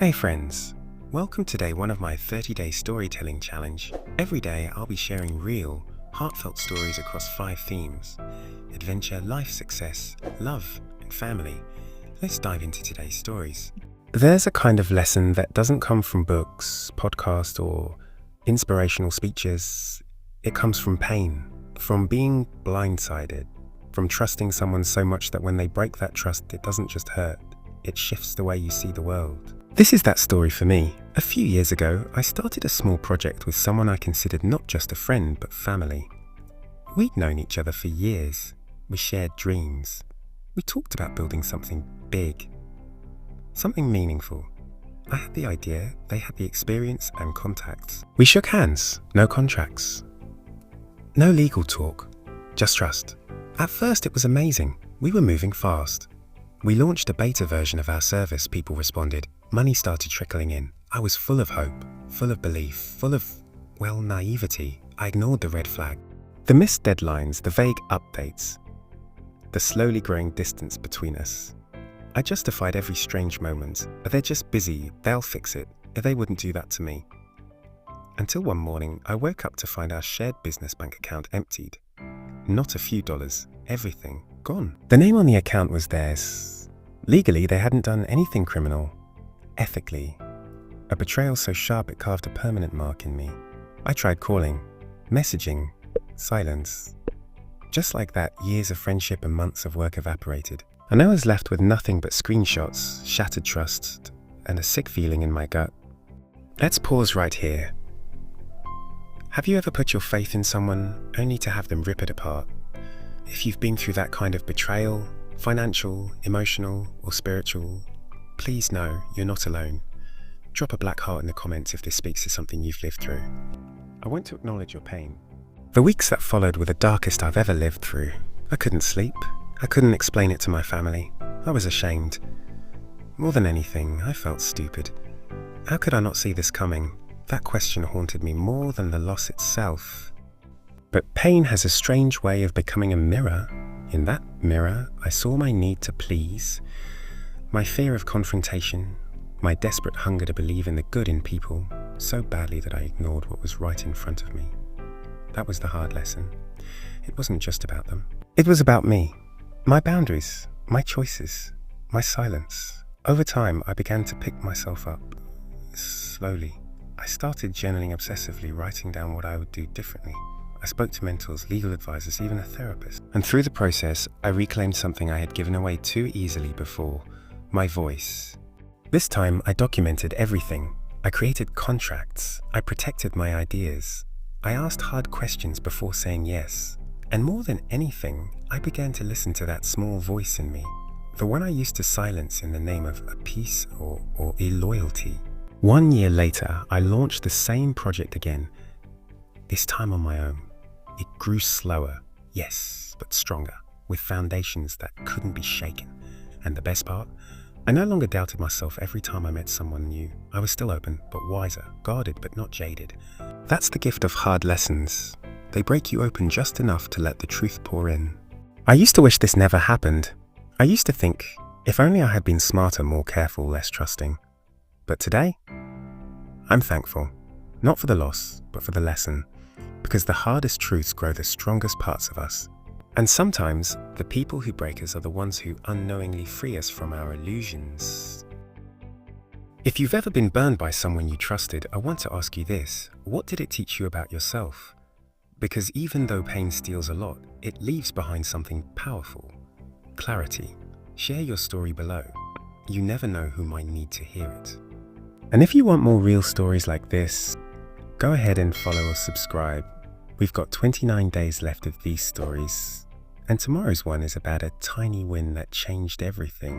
Hey friends, welcome to day one of my 30-day storytelling challenge. Every day I'll be sharing real, heartfelt stories across 5 themes: adventure, life success, love, and family. Let's dive into today's stories. There's a kind of lesson that doesn't come from books, podcasts, or inspirational speeches. It comes from pain, from being blindsided, from trusting someone so much that when they break that trust, it doesn't just hurt, it shifts the way you see the world. This is that story for me. A few years ago, I started a small project with someone I considered not just a friend, but family. We'd known each other for years. We shared dreams. We talked about building something big, something meaningful. I had the idea, they had the experience and contacts. We shook hands, no contracts. No legal talk, just trust. At first it was amazing. We were moving fast. We launched a beta version of our service, people responded. Money started trickling in. I was full of hope, full of belief, full of, naivety. I ignored the red flag. The missed deadlines, the vague updates, the slowly growing distance between us. I justified every strange moment. They're just busy, they'll fix it. They wouldn't do that to me. Until one morning, I woke up to find our shared business bank account emptied. Not a few dollars, everything gone. The name on the account was theirs. Legally, they hadn't done anything criminal. Ethically, a betrayal so sharp it carved a permanent mark in me. I tried calling, messaging, silence. Just like that, years of friendship and months of work evaporated. And I was left with nothing but screenshots, shattered trust, and a sick feeling in my gut. Let's pause right here. Have you ever put your faith in someone only to have them rip it apart? If you've been through that kind of betrayal, financial, emotional, or spiritual, please know you're not alone. Drop a black heart in the comments if this speaks to something you've lived through. I want to acknowledge your pain. The weeks that followed were the darkest I've ever lived through. I couldn't sleep. I couldn't explain it to my family. I was ashamed. More than anything, I felt stupid. How could I not see this coming? That question haunted me more than the loss itself. But pain has a strange way of becoming a mirror. In that mirror, I saw my need to please, my fear of confrontation, my desperate hunger to believe in the good in people so badly that I ignored what was right in front of me. That was the hard lesson. It wasn't just about them. It was about me, my boundaries, my choices, my silence. Over time, I began to pick myself up. Slowly, I started journaling obsessively, writing down what I would do differently. I spoke to mentors, legal advisors, even a therapist. And through the process, I reclaimed something I had given away too easily before: my voice. This time, I documented everything. I created contracts. I protected my ideas. I asked hard questions before saying yes. And more than anything, I began to listen to that small voice in me, the one I used to silence in the name of a peace or a loyalty. 1 year later, I launched the same project again, this time on my own. It grew slower, yes, but stronger, with foundations that couldn't be shaken. And the best part? I no longer doubted myself every time I met someone new. I was still open, but wiser, guarded, but not jaded. That's the gift of hard lessons. They break you open just enough to let the truth pour in. I used to wish this never happened. I used to think, if only I had been smarter, more careful, less trusting. But today, I'm thankful. Not for the loss, but for the lesson. Because the hardest truths grow the strongest parts of us. And sometimes, the people who break us are the ones who unknowingly free us from our illusions. If you've ever been burned by someone you trusted, I want to ask you this: what did it teach you about yourself? Because even though pain steals a lot, it leaves behind something powerful: clarity. Share your story below. You never know who might need to hear it. And if you want more real stories like this, go ahead and follow or subscribe. We've got 29 days left of these stories, and tomorrow's one is about a tiny win that changed everything.